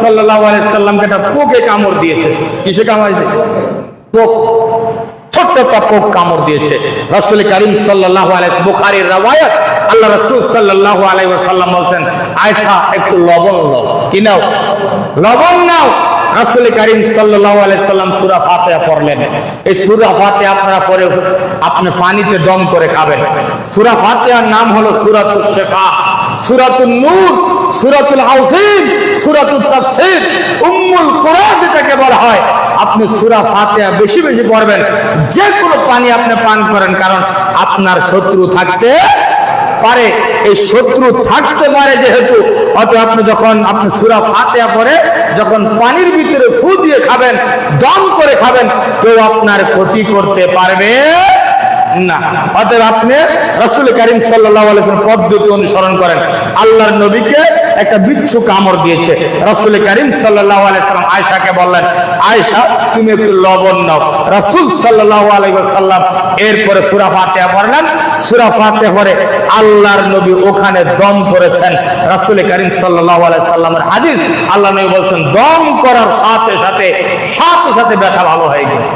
সাল্লাল্লাহু আলাইহি সাল্লামকে একটা পোকে কামড় দিয়েছে। কিসে কামড়েছে? পোক, ছোট্ট একটা পোক কামড় দিয়েছে। রাসূল কারীম সাল্লাল্লাহু আলাইহি, বুখারীর রওয়ায়াত, আল্লাহ রাসূল সাল্লাল্লাহু আলাইহি ওয়াসাল্লাম বলছেন, আয়েশা একটু লবণ নাও। কি নাও? লবণ নাও। রাসূল কারীম সাল্লাল্লাহু আলাইহি সাল্লাম সূরা ফাতিহা পড়লেন। এই সূরা ফাতিহা আপনারা পড়ে আপনি পানিতে দম করে খাবেন। সূরা ফাতিহার নাম হলো সূরাতুশ শিফা, সূরাতুন নূর, সূরাতুল আযীম, সূরাতুত তাফসীর, উম্মুল কুরআন যেটাকে বলা হয়। আপনি সূরা ফাতিহা বেশি বেশি পড়বেন। যে কোনো পানি আপনি পান করেন, কারণ আপনার শত্রু থাকতে পারে। এই শত্রু থাকতে পারে যেহেতু, অতএব আপনি যখন আপনি সূরা ফাতিহা পড়ে যখন পানির ভিতরে ফু দিয়ে খাবেন, দম করে খাবেন, কেউ আপনার ক্ষতি করতে পারবে না। অতএব আপনি রাসূল কারীম সাল্লাল্লাহু আলাইহি ওয়াসাল্লাম পদ্ধতি অনুসরণ করেন। আল্লাহর নবীকে একটা বিচ্ছু কামড় দিয়েছে। রাসূল কারীম সাল্লাল্লাহু আলাইহি ওয়াসাল্লাম আয়েশাকে বললেন, আয়েশা তুমি একটু লবণ নাও। রাসূল সাল্লাল্লাহু আলাইহি ওয়াসাল্লাম এরপরে সূরা ফাতিহা পড়লেন। সূরা ফাতিহা পড়ে আল্লাহর নবী ওখানে দম করেছেন। রাসূল কারীম সাল্লাল্লাহু আলাইহি ওয়াসাল্লামের হাদিস, আল্লাহর নবী বলছেন, দম করার সাথে সাথে ব্যথা ভালো হয়ে গেছে।